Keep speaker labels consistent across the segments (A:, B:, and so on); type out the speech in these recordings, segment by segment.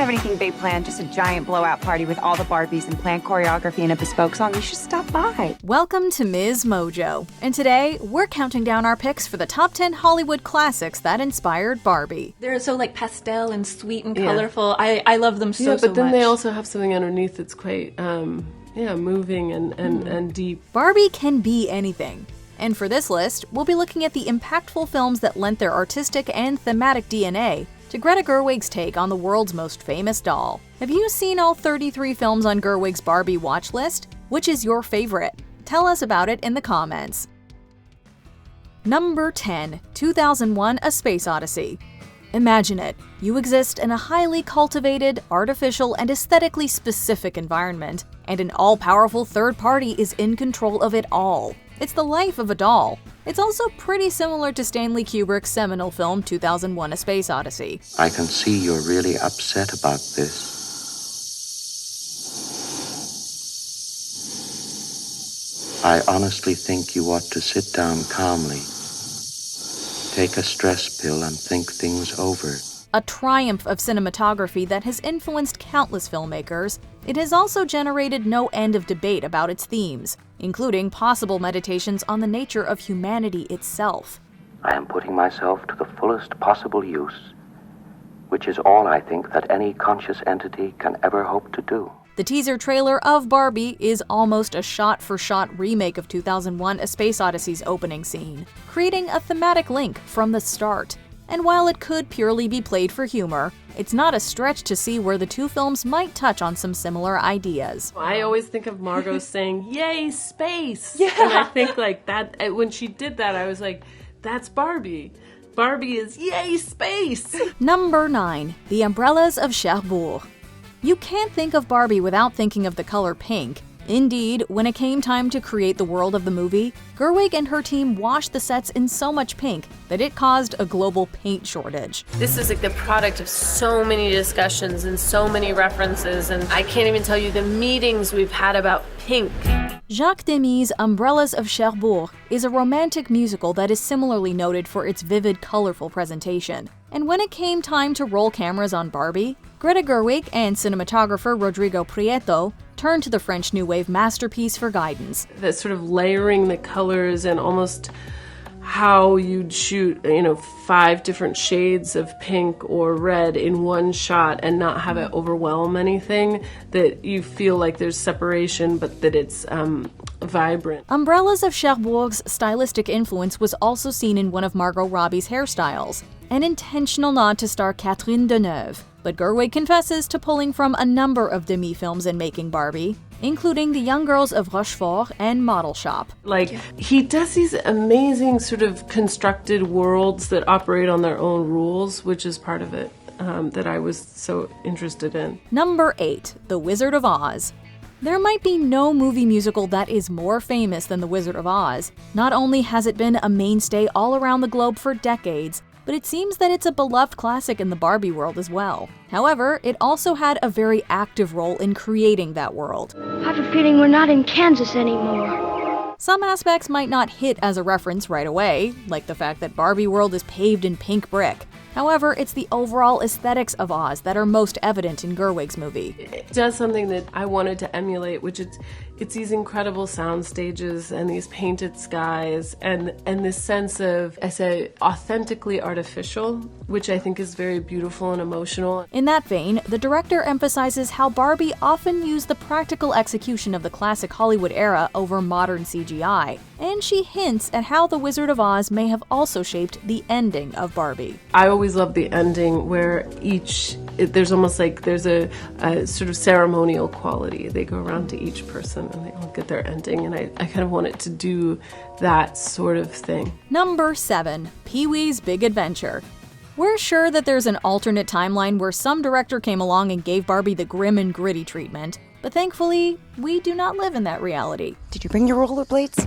A: have anything big planned, just a giant blowout party with all the Barbies and planned choreography and a bespoke song, you should stop by.
B: Welcome to MsMojo, and today we're counting down our picks for the top 10 Hollywood classics that inspired Barbie.
C: They're so like pastel and sweet and colorful. I love them so
D: but then
C: much.
D: they also have something underneath that's quite moving and deep.
B: Barbie can be anything. And for this list, we'll be looking at the impactful films that lent their artistic and thematic DNA to Greta Gerwig's take on the world's most famous doll. Have you seen all 33 films on Gerwig's Barbie watch list? Which is your favorite? Tell us about it in the comments. Number 10, 2001: A Space Odyssey. Imagine it. You exist in a highly cultivated, artificial, and aesthetically specific environment, and an all-powerful third party is in control of it all. It's the life of a doll. It's also pretty similar to Stanley Kubrick's seminal film 2001: A Space Odyssey.
E: I can see you're really upset about this. I honestly think you ought to sit down calmly. Take a stress pill and think things over.
B: A triumph of cinematography that has influenced countless filmmakers, it has also generated no end of debate about its themes, including possible meditations on the nature of humanity itself.
E: I am putting myself to the fullest possible use, which is all I think that any conscious entity can ever hope to do.
B: The teaser trailer of Barbie is almost a shot-for-shot remake of 2001: A Space Odyssey's opening scene, creating a thematic link from the start. And while it could purely be played for humor, it's not a stretch to see where the two films might touch on some similar ideas.
D: I always think of Margot saying, "Yay, space!"
C: Yeah.
D: And I think like that, when she did that, I was like, that's Barbie. Barbie is yay, space!
B: Number 9, The Umbrellas of Cherbourg. You can't think of Barbie without thinking of the color pink. Indeed, when it came time to create the world of the movie, Gerwig and her team washed the sets in so much pink that it caused a global paint shortage.
F: This is like the product of so many discussions and so many references, and I can't even tell you the meetings we've had about pink.
B: Jacques Demy's Umbrellas of Cherbourg is a romantic musical that is similarly noted for its vivid, colorful presentation. And when it came time to roll cameras on Barbie, Greta Gerwig and cinematographer Rodrigo Prieto turned to the French New Wave masterpiece for guidance.
D: That sort of layering the colors and almost how you'd shoot, 5 different shades of pink or red in one shot and not have it overwhelm anything, that you feel like there's separation but that it's vibrant.
B: Umbrellas of Cherbourg's stylistic influence was also seen in one of Margot Robbie's hairstyles, an intentional nod to star Catherine Deneuve. But Gerwig confesses to pulling from a number of Demy films in making Barbie, including The Young Girls of Rochefort and Model Shop.
D: He does these amazing sort of constructed worlds that operate on their own rules, which is part of it that I was so interested in.
B: Number 8, The Wizard of Oz. There might be no movie musical that is more famous than The Wizard of Oz. Not only has it been a mainstay all around the globe for decades, but it seems that it's a beloved classic in the Barbie world as well. However, it also had a very active role in creating that world.
G: I have a feeling we're not in Kansas anymore.
B: Some aspects might not hit as a reference right away, like the fact that Barbie world is paved in pink brick. However, it's the overall aesthetics of Oz that are most evident in Gerwig's movie.
D: It does something that I wanted to emulate, which it's these incredible sound stages and these painted skies and this sense of, I say, authentically artificial, which I think is very beautiful and emotional.
B: In that vein, the director emphasizes how Barbie often used the practical execution of the classic Hollywood era over modern CGI, and she hints at how The Wizard of Oz may have also shaped the ending of Barbie.
D: I always love the ending where there's almost like there's a sort of ceremonial quality. They go around to each person and they all get their ending, and I kind of wanted to do that sort of thing.
B: Number 7, Pee-wee's Big Adventure. We're sure that there's an alternate timeline where some director came along and gave Barbie the grim and gritty treatment, but thankfully, we do not live in that reality.
A: Did you bring your rollerblades?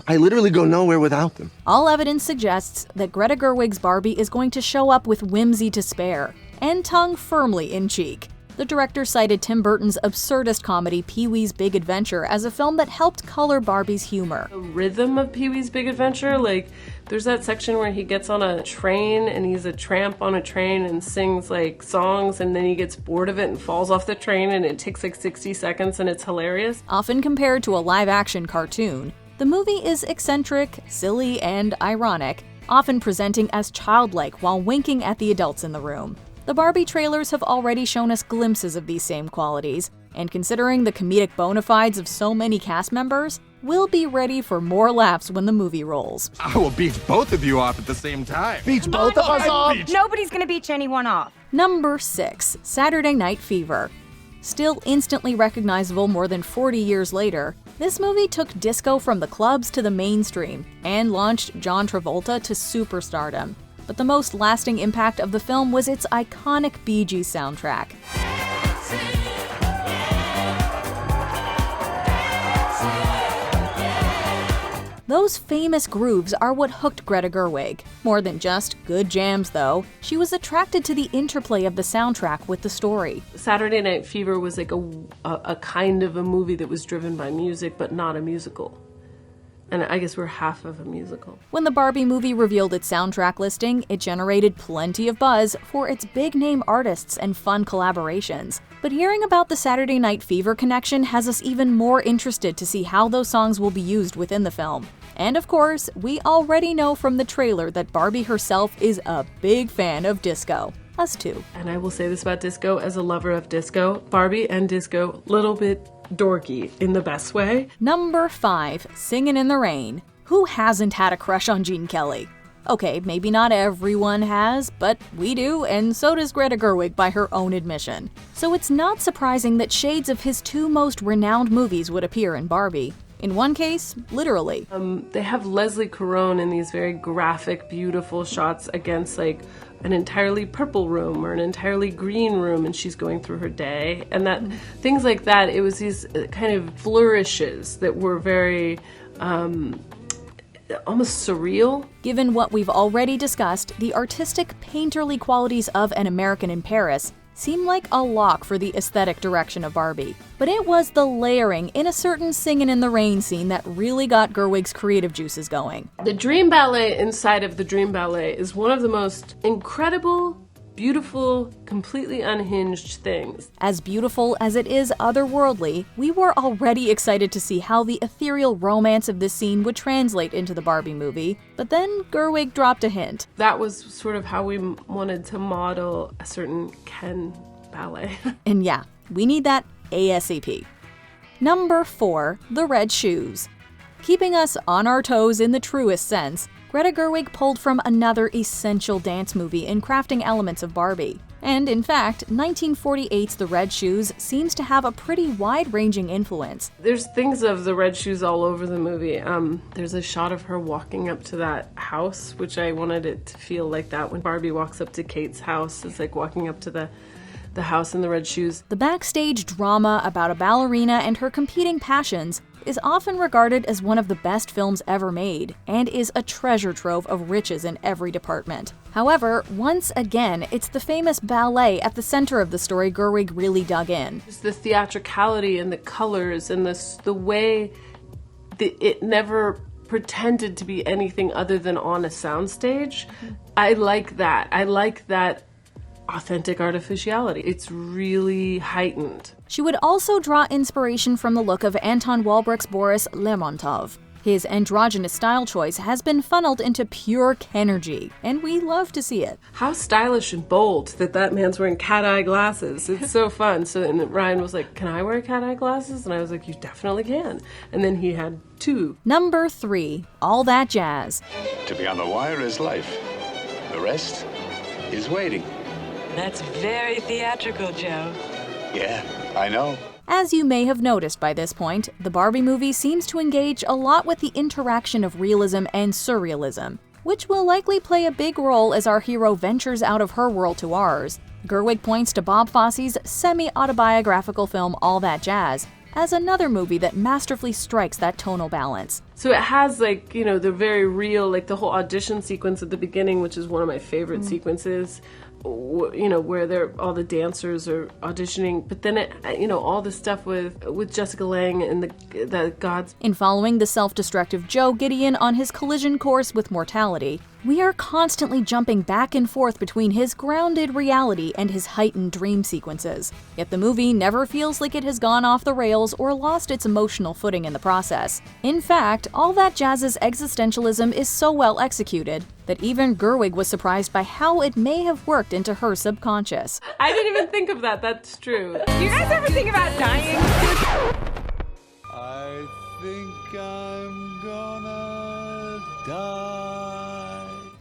H: I literally go nowhere without them.
B: All evidence suggests that Greta Gerwig's Barbie is going to show up with whimsy to spare, and tongue firmly in cheek. The director cited Tim Burton's absurdist comedy Pee-wee's Big Adventure as a film that helped color Barbie's humor.
D: The rhythm of Pee-wee's Big Adventure, like there's that section where he gets on a train and he's a tramp on a train and sings like songs, and then he gets bored of it and falls off the train, and it takes like 60 seconds and it's hilarious.
B: Often compared to a live-action cartoon, the movie is eccentric, silly, and ironic, often presenting as childlike while winking at the adults in the room. The Barbie trailers have already shown us glimpses of these same qualities, and considering the comedic bona fides of so many cast members, we'll be ready for more laughs when the movie rolls.
I: I will beat both of you off at the same time.
H: Beach both of us off?
A: Nobody's gonna beach anyone off.
B: Number 6. Saturday Night Fever. Still instantly recognizable more than 40 years later, this movie took disco from the clubs to the mainstream and launched John Travolta to superstardom. But the most lasting impact of the film was its iconic Bee Gees soundtrack. Those famous grooves are what hooked Greta Gerwig. More than just good jams, though, she was attracted to the interplay of the soundtrack with the story.
D: Saturday Night Fever was like a kind of a movie that was driven by music, but not a musical. And I guess we're half of a musical.
B: When the Barbie movie revealed its soundtrack listing, it generated plenty of buzz for its big-name artists and fun collaborations. But hearing about the Saturday Night Fever connection has us even more interested to see how those songs will be used within the film. And of course, we already know from the trailer that Barbie herself is a big fan of disco. Us too.
D: And I will say this about disco as a lover of disco. Barbie and disco, little bit dorky in the best way.
B: Number 5. Singin' in the Rain. Who hasn't had a crush on Gene Kelly? Okay, maybe not everyone has, but we do, and so does Greta Gerwig by her own admission. So it's not surprising that shades of his two most renowned movies would appear in Barbie. In one case, literally.
D: They have Leslie Caron in these very graphic, beautiful shots against like an entirely purple room or an entirely green room, and she's going through her day. And that things like that, it was these kind of flourishes that were very almost surreal.
B: Given what we've already discussed, the artistic, painterly qualities of An American in Paris seem like a lock for the aesthetic direction of Barbie. But it was the layering in a certain Singin' in the Rain scene that really got Gerwig's creative juices going.
D: The Dream Ballet inside of the Dream Ballet is one of the most incredible, beautiful, completely unhinged things.
B: As beautiful as it is otherworldly, we were already excited to see how the ethereal romance of this scene would translate into the Barbie movie, but then Gerwig dropped a hint.
D: That was sort of how we wanted to model a certain Ken ballet.
B: And yeah, we need that ASAP. Number 4. The Red Shoes. Keeping us on our toes in the truest sense, Greta Gerwig pulled from another essential dance movie in crafting elements of Barbie. And in fact, 1948's The Red Shoes seems to have a pretty wide-ranging influence.
D: There's things of the red shoes all over the movie. There's a shot of her walking up to that house, which I wanted it to feel like that when Barbie walks up to Kate's house. It's like walking up to the house in the red shoes.
B: The backstage drama about a ballerina and her competing passions is often regarded as one of the best films ever made, and is a treasure trove of riches in every department. However, once again, it's the famous ballet at the center of the story Gerwig really dug in.
D: Just the theatricality and the colors and the way that it never pretended to be anything other than on a soundstage. I like that. I like that authentic artificiality. It's really heightened.
B: She would also draw inspiration from the look of Anton Walbrecht's Boris Lermontov. His androgynous style choice has been funneled into pure Kenergy, and we love to see it.
D: How stylish and bold that man's wearing cat-eye glasses. It's so fun. So and Ryan was like, "Can I wear cat-eye glasses?" And I was like, "You definitely can." And then he had 2.
B: Number 3. All That Jazz.
J: To be on the wire is life. The rest is waiting.
K: That's very theatrical, Joe.
J: Yeah, I know.
B: As you may have noticed by this point, the Barbie movie seems to engage a lot with the interaction of realism and surrealism, which will likely play a big role as our hero ventures out of her world to ours. Gerwig points to Bob Fosse's semi-autobiographical film All That Jazz as another movie that masterfully strikes that tonal balance.
D: So it has like, the very real, like the whole audition sequence at the beginning, which is one of my favorite sequences. where all the dancers are auditioning, but then all the stuff with Jessica Lange and the gods.
B: In following the self-destructive Joe Gideon on his collision course with mortality, we are constantly jumping back and forth between his grounded reality and his heightened dream sequences. Yet the movie never feels like it has gone off the rails or lost its emotional footing in the process. In fact, all that jazz's existentialism is so well executed that even Gerwig was surprised by how it may have worked into her subconscious.
D: I didn't even think of that. That's true.
A: Do you guys ever think about dying?
I: I think I'm gonna die.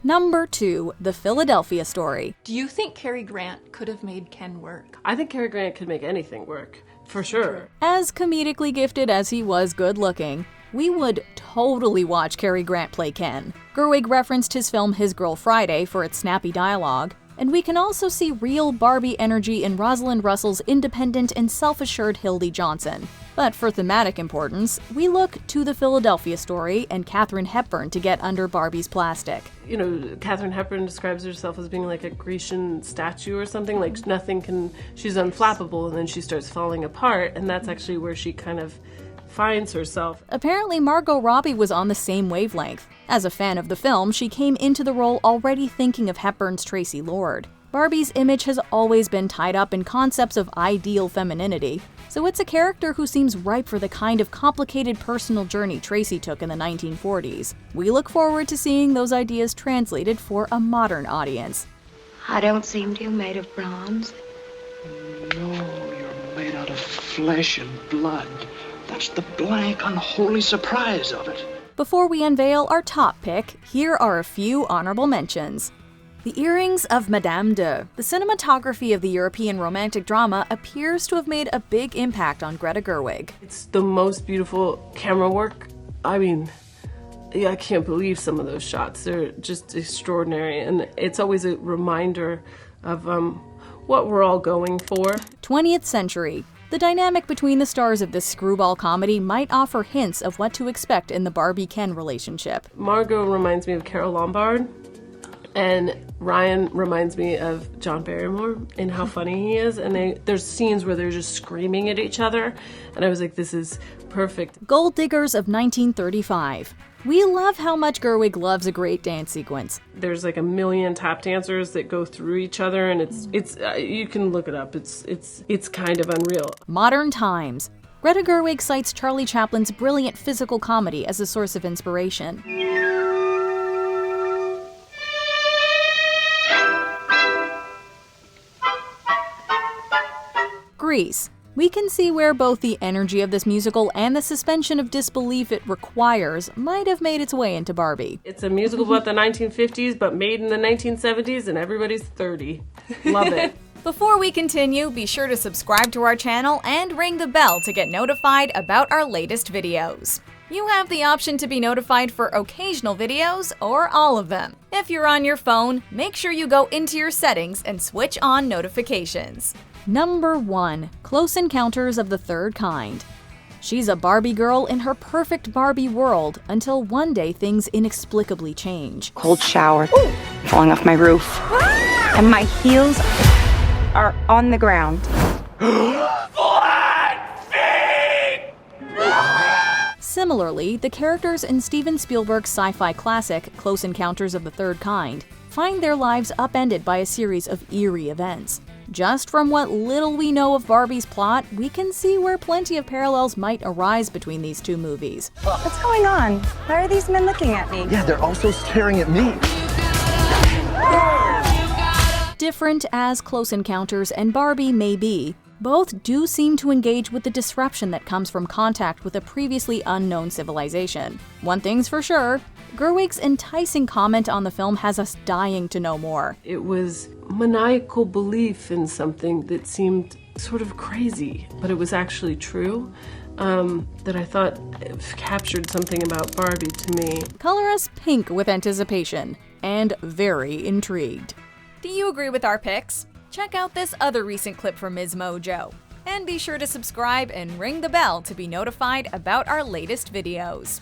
B: Number 2, The Philadelphia Story.
C: Do you think Cary Grant could have made Ken work?
D: I think Cary Grant could make anything work, for sure.
B: As comedically gifted as he was good-looking, we would totally watch Cary Grant play Ken. Gerwig referenced his film His Girl Friday for its snappy dialogue, and we can also see real Barbie energy in Rosalind Russell's independent and self-assured Hildy Johnson. But for thematic importance, we look to The Philadelphia Story and Katharine Hepburn to get under Barbie's plastic.
D: Katharine Hepburn describes herself as being like a Grecian statue or something, like she's unflappable, and then she starts falling apart, and that's actually where she kind of finds herself.
B: Apparently, Margot Robbie was on the same wavelength. As a fan of the film, she came into the role already thinking of Hepburn's Tracy Lord. Barbie's image has always been tied up in concepts of ideal femininity, so it's a character who seems ripe for the kind of complicated personal journey Tracy took in the 1940s. We look forward to seeing those ideas translated for a modern audience.
G: I don't seem to be made of bronze.
H: No, you're made out of flesh and blood. That's the blank, unholy surprise of it.
B: Before we unveil our top pick, here are a few honorable mentions. The Earrings of Madame de. The cinematography of the European romantic drama appears to have made a big impact on Greta Gerwig.
D: It's the most beautiful camera work. I mean, I can't believe some of those shots. They're just extraordinary, and it's always a reminder of what we're all going for.
B: 20th Century. The dynamic between the stars of this screwball comedy might offer hints of what to expect in the Barbie-Ken relationship.
D: Margot reminds me of Carole Lombard, and Ryan reminds me of John Barrymore in how funny he is, and there's scenes where they're just screaming at each other, and I was like, this is perfect.
B: Gold Diggers of 1935. We love how much Gerwig loves a great dance sequence.
D: There's like a million tap dancers that go through each other, and it's you can look it up. It's kind of unreal.
B: Modern Times. Greta Gerwig cites Charlie Chaplin's brilliant physical comedy as a source of inspiration. Grease. We can see where both the energy of this musical and the suspension of disbelief it requires might have made its way into Barbie.
D: It's a musical about the 1950s, but made in the 1970s, and everybody's 30. Love it.
B: Before we continue, be sure to subscribe to our channel and ring the bell to get notified about our latest videos. You have the option to be notified for occasional videos or all of them. If you're on your phone, make sure you go into your settings and switch on notifications. Number 1. Close Encounters of the Third Kind. She's a Barbie girl in her perfect Barbie world until one day things inexplicably change.
A: Cold shower, falling off my roof, and my heels are on the ground.
B: Similarly, the characters in Steven Spielberg's sci-fi classic Close Encounters of the Third Kind find their lives upended by a series of eerie events. Just from what little we know of Barbie's plot, we can see where plenty of parallels might arise between these two movies.
A: What's going on? Why are these men looking at me?
H: Yeah, they're also staring at me.
B: Different as Close Encounters and Barbie may be, both do seem to engage with the disruption that comes from contact with a previously unknown civilization. One thing's for sure, Gerwig's enticing comment on the film has us dying to know more.
D: It was maniacal belief in something that seemed sort of crazy, but it was actually true, that I thought captured something about Barbie to me.
B: Color us pink with anticipation, and very intrigued. Do you agree with our picks? Check out this other recent clip from MsMojo. And be sure to subscribe and ring the bell to be notified about our latest videos.